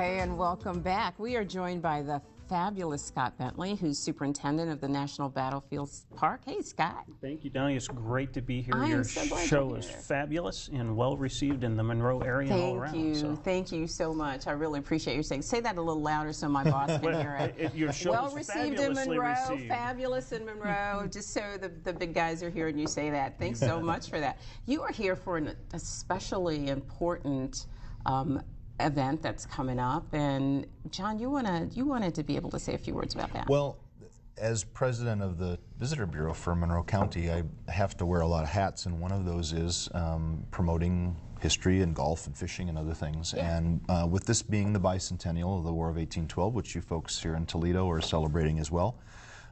Hey, and welcome back. We are joined by the fabulous Scott Bentley, who's superintendent of the National Battlefields Park. Hey, Scott. Thank you, Doni. It's great to be here. I Your am so glad show you're is here. fabulous and well received in the Monroe area and all around. Thank you so much. I really appreciate you saying. Say that a little louder so my boss can hear it. Your show well is received in Monroe, received. fabulous in Monroe. Just so the big guys are here and you say that. Thanks so much for that. You are here for an especially important event that's coming up, and John, you wanted to be able to say a few words about that. Well, as president of the Visitor Bureau for Monroe County, I have to wear a lot of hats, and one of those is promoting history and golf and fishing and other things. Yeah. And with this being the bicentennial of the War of 1812, which you folks here in Toledo are celebrating as well,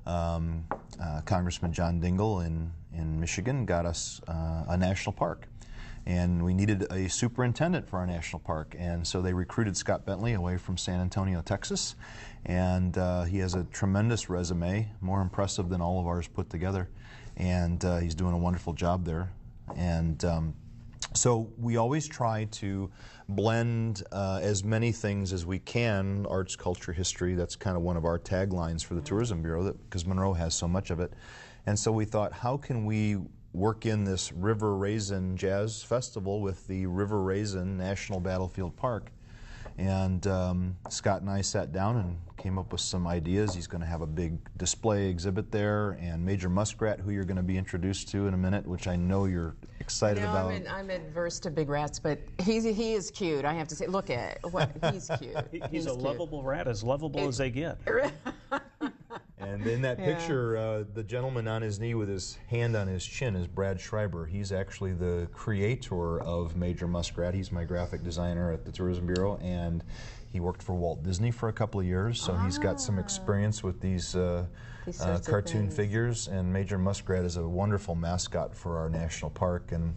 Congressman John Dingell in Michigan got us a national park. And we needed a superintendent for our national park, and so they recruited Scott Bentley away from San Antonio, Texas, and he has a tremendous resume, more impressive than all of ours put together, and he's doing a wonderful job there. And so we always try to blend as many things as we can, arts, culture, history. That's kind of one of our taglines for the Tourism Bureau, because Monroe has so much of it. And so we thought, how can we work in this River Raisin Jazz Festival with the River Raisin National Battlefield Park? And Scott and I sat down and came up with some ideas. He's going to have a big display exhibit there, and Major Muskrat, who you're going to be introduced to in a minute, which I know you're excited about. I'm adverse to big rats, but he is cute. I have to say, look at what he's cute. He's a cute. Lovable rat, as lovable as they get. And in that picture, the gentleman on his knee with his hand on his chin is Brad Schreiber. He's actually the creator of Major Muskrat. He's my graphic designer at the Tourism Bureau, and he worked for Walt Disney for a couple of years, so he's got some experience with these cartoon figures, and Major Muskrat is a wonderful mascot for our national park. And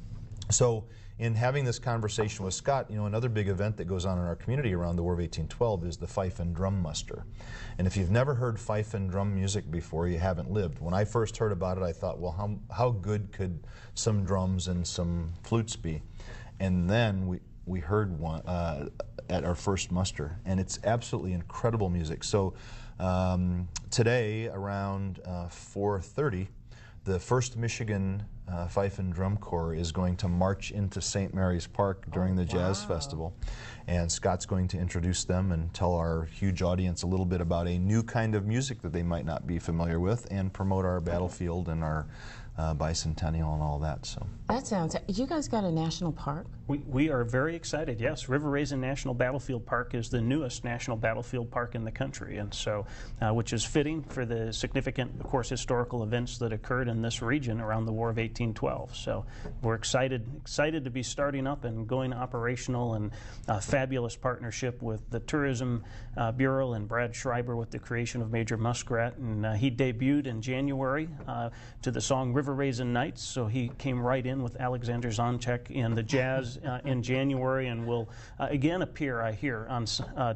so in having this conversation with Scott, you know, another big event that goes on in our community around the War of 1812 is the Fife and Drum Muster. And if you've never heard fife and drum music before, you haven't lived. When I first heard about it, I thought, well, how good could some drums and some flutes be? And then we heard one at our first muster, and it's absolutely incredible music. So today, around 4:30, the 1st Michigan Fife and Drum Corps is going to march into St. Mary's Park during the Jazz Festival. And Scott's going to introduce them and tell our huge audience a little bit about a new kind of music that they might not be familiar with, and promote our battlefield and our bicentennial and all that. So That sounds. You guys got a national park? We are very excited, yes. River Raisin National Battlefield Park is the newest national battlefield park in the country, and so, which is fitting for the significant, of course, historical events that occurred in this region around the War of 1812. So we're excited to be starting up and going operational, and fabulous partnership with the Tourism Bureau and Brad Schreiber with the creation of Major Muskrat. And he debuted in January to the song River Raisin Nights, so he came right in with Alexander Zonchek in the jazz in January, and will again appear, I hear, on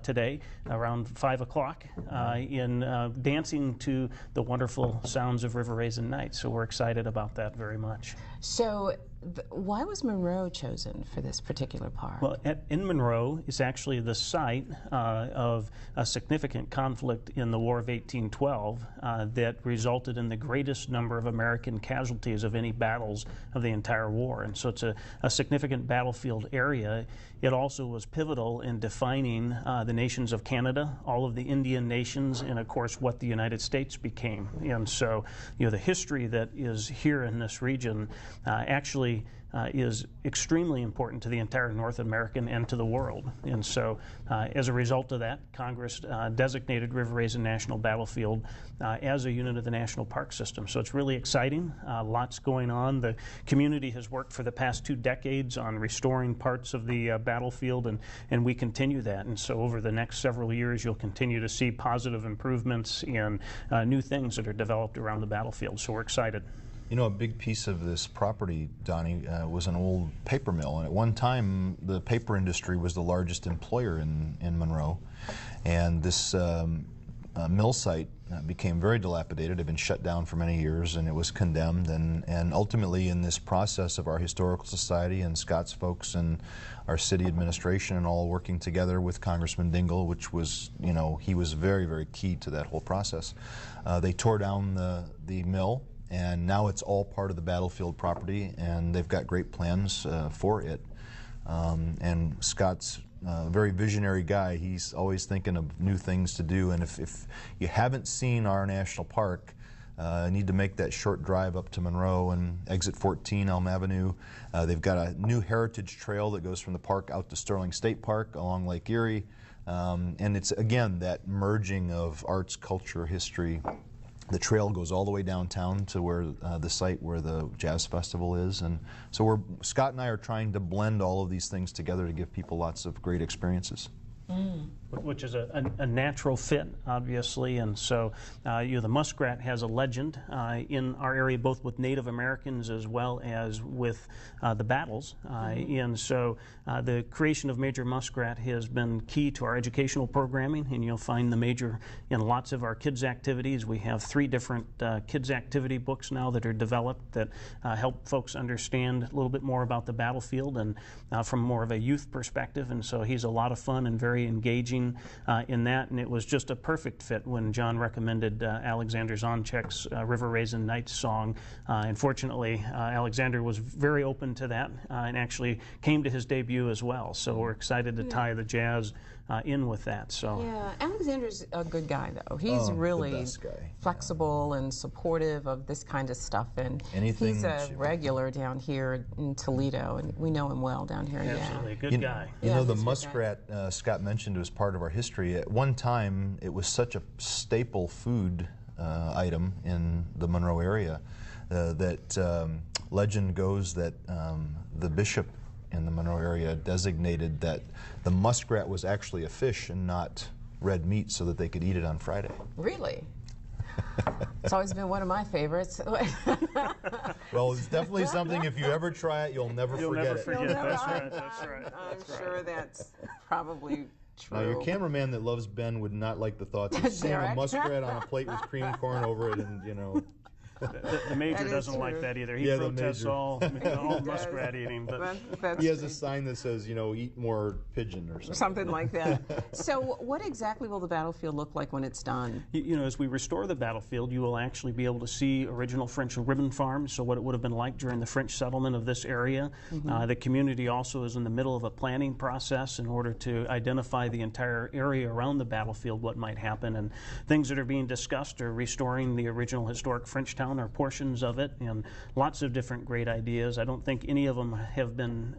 today around 5 o'clock in dancing to the wonderful sounds of River Raisin Nights. So we're excited about that very much. So why was Monroe chosen for this particular park? Well, in Monroe is actually the site of a significant conflict in the War of 1812 that resulted in the greatest number of American casualties of any battles of the entire war. And so it's a significant battlefield area. It also was pivotal in defining the nations of Canada, all of the Indian nations, and of course what the United States became. And so, you know, the history that is here in this region actually is extremely important to the entire North American and to the world. And so as a result of that, Congress designated River Raisin National Battlefield as a unit of the National Park System. So it's really exciting, lots going on. The community has worked for the past 2 decades on restoring parts of the battlefield, and we continue that. And so over the next several years, you'll continue to see positive improvements and new things that are developed around the battlefield. So we're excited. You know, a big piece of this property, Donnie, was an old paper mill, and at one time the paper industry was the largest employer in Monroe, and this mill site became very dilapidated. It had been shut down for many years, and it was condemned. And ultimately, in this process of our historical society and Scott's folks and our city administration and all working together with Congressman Dingell, which was, you know, he was very, very key to that whole process. They tore down the mill, and now it's all part of the battlefield property, and they've got great plans for it. And Scott's a very visionary guy. He's always thinking of new things to do, and if you haven't seen our national park, you need to make that short drive up to Monroe and exit 14 Elm Avenue. They've got a new heritage trail that goes from the park out to Sterling State Park along Lake Erie, and it's again that merging of arts, culture, history. The trail goes all the way downtown to where the site where the jazz festival is, and so Scott and I are trying to blend all of these things together to give people lots of great experiences. Which is a natural fit, obviously, and so the muskrat has a legend in our area, both with Native Americans as well as with the battles, and so the creation of Major Muskrat has been key to our educational programming, and you'll find the Major in lots of our kids' activities. We have 3 different kids' activity books now that are developed that help folks understand a little bit more about the battlefield and from more of a youth perspective, and so he's a lot of fun and very engaging in that, and it was just a perfect fit when John recommended Alexander Zonchek's River Raisin Nights song. Unfortunately, Alexander was very open to that and actually came to his debut as well, so we're excited to tie the jazz in with that. So yeah, Alexander's a good guy, though. He's really the best guy. flexible and supportive of this kind of stuff, and he's a regular down here in Toledo, and we know him well down here. Absolutely, a good guy. You know, the muskrat Scott mentioned was part of our history. At one time, it was such a staple food item in the Monroe area that legend goes that the bishop in the Monroe area designated that the muskrat was actually a fish and not red meat so that they could eat it on Friday. Really? It's always been one of my favorites. Well, it's definitely something, if you ever try it, you'll never forget it. That's right, that's right. I'm sure that's probably true. Now, your cameraman that loves Ben would not like the thoughts of seeing a muskrat on a plate with cream corn over it, and, you know. The Major doesn't like that either. He protests all muskrat eating. But he has a sign that says, you know, eat more pigeon or something. Something like that. So what exactly will the battlefield look like when it's done? You know, as we restore the battlefield, you will actually be able to see original French ribbon farms, so what it would have been like during the French settlement of this area. The community also is in the middle of a planning process in order to identify the entire area around the battlefield, what might happen, and things that are being discussed are restoring the original historic French town or portions of it, and lots of different great ideas. I don't think any of them have been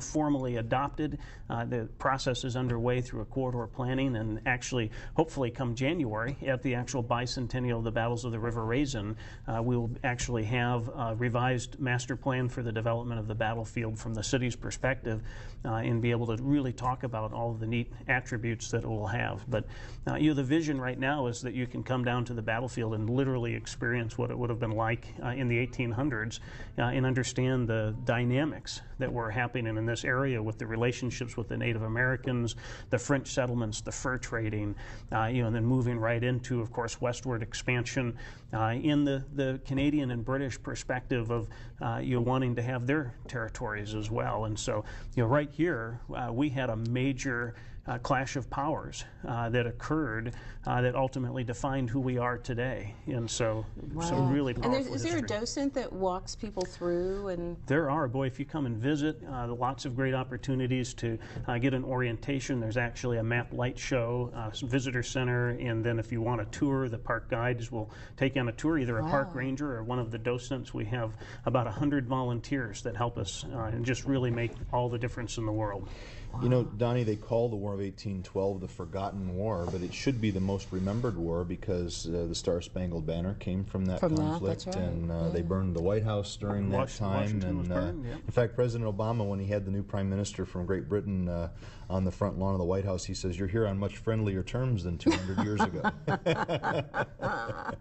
formally adopted. The process is underway through a corridor planning, and actually, hopefully come January, at the actual bicentennial of the Battles of the River Raisin, we will actually have a revised master plan for the development of the battlefield from the city's perspective, and be able to really talk about all of the neat attributes that it will have. But the vision right now is that you can come down to the battlefield and literally experience what it would have been like in the 1800s and understand the dynamics that were happening in this area with the relationships with the Native Americans, the French settlements, the fur trading, and then moving right into, of course, westward expansion in the Canadian and British perspective of wanting to have their territories as well. And so, right here, we had a major clash of powers that occurred that ultimately defined who we are today. And so, some really powerful And is there a docent that walks people through? And there are. Boy, if you come and visit, lots of great opportunities to get an orientation. There's actually a map light show, some visitor center, and then if you want a tour, the park guides will take you on a tour, either a park ranger or one of the docents. We have about 100 volunteers that help us and just really make all the difference in the world. You know, Donnie, they call the War of 1812 the Forgotten War, but it should be the most remembered war because the Star-Spangled Banner came from that conflict, that's right. And they burned the White House during that time. Washington was burned, in fact, President Obama, when he had the new Prime Minister from Great Britain on the front lawn of the White House, he says, "You're here on much friendlier terms than 200 years ago."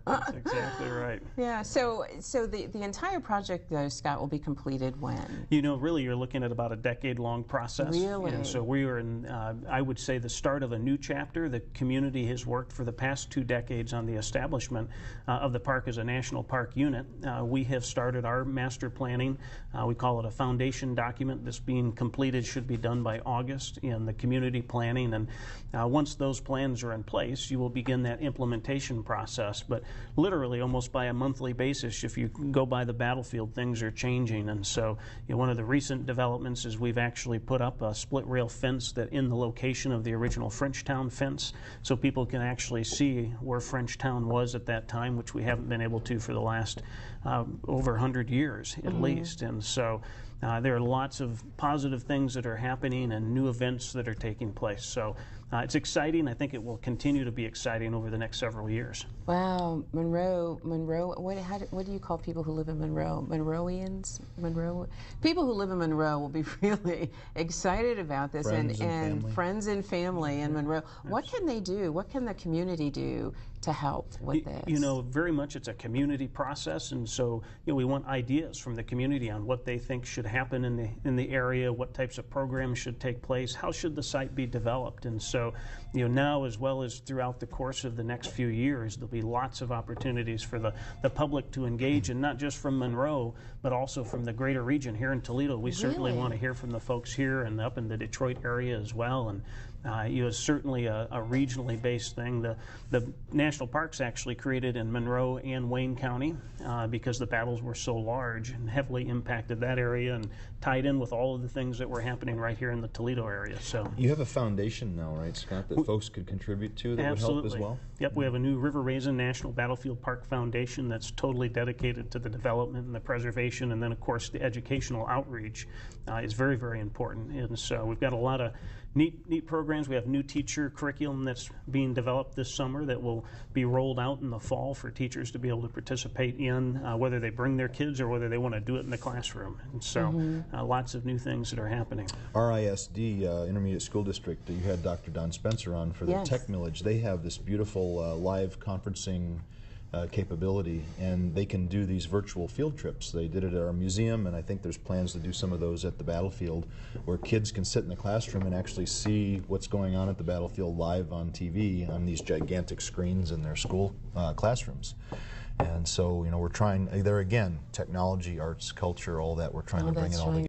That's exactly right. yeah, so the entire project, though, Scott, will be completed when? You know, really, you're looking at about a decade-long process. Really? And so we are in, I would say, the start of a new chapter. The community has worked for the past 2 decades on the establishment of the park as a national park unit. We have started our master planning. We call it a foundation document. This being completed should be done by August in the community planning. And once those plans are in place, you will begin that implementation process. But literally, almost by a monthly basis, if you go by the battlefield, things are changing. And so one of the recent developments is we've actually put up a split rail fence that in the location of the original Frenchtown fence, so people can actually see where Frenchtown was at that time, which we haven't been able to for the last over 100 years at least. And so there are lots of positive things that are happening and new events that are taking place. So it's exciting. I think it will continue to be exciting over the next several years. Wow, Monroe. What do you call people who live in Monroe? Monroeans? People who live in Monroe will be really excited about this, and friends and family in Monroe. What can they do? What can the community do to help with this? You know, very much it's a community process, and so we want ideas from the community on what they think should happen in the area, what types of programs should take place, how should the site be developed. And so now, as well as throughout the course of the next few years, there'll be lots of opportunities for the public to engage, and not just from Monroe, but also from the greater region here in Toledo. We certainly want to hear from the folks here and up in the Detroit area as well. And it's certainly a regionally based thing. The national parks actually created in Monroe and Wayne County because the battles were so large and heavily impacted that area and tied in with all of the things that were happening right here in the Toledo area. So you have a foundation now, right, Scott, that folks could contribute to that would help as well? Yep, we have a new River Raisin National Battlefield Park Foundation that's totally dedicated to the development and the preservation, and then of course the educational outreach is very, very important. And so we've got a lot of neat programs. We have new teacher curriculum that's being developed this summer that will be rolled out in the fall for teachers to be able to participate in, whether they bring their kids or whether they want to do it in the classroom. And so lots of new things that are happening. RISD, Intermediate School District, you had Dr. Don Spencer on for the Tech Millage. They have this beautiful live conferencing capability, and they can do these virtual field trips. They did it at our museum, and I think there's plans to do some of those at the battlefield, where kids can sit in the classroom and actually see what's going on at the battlefield live on TV on these gigantic screens in their school classrooms. And so, we're trying, there again, technology, arts, culture, all that, we're trying to bring it all together.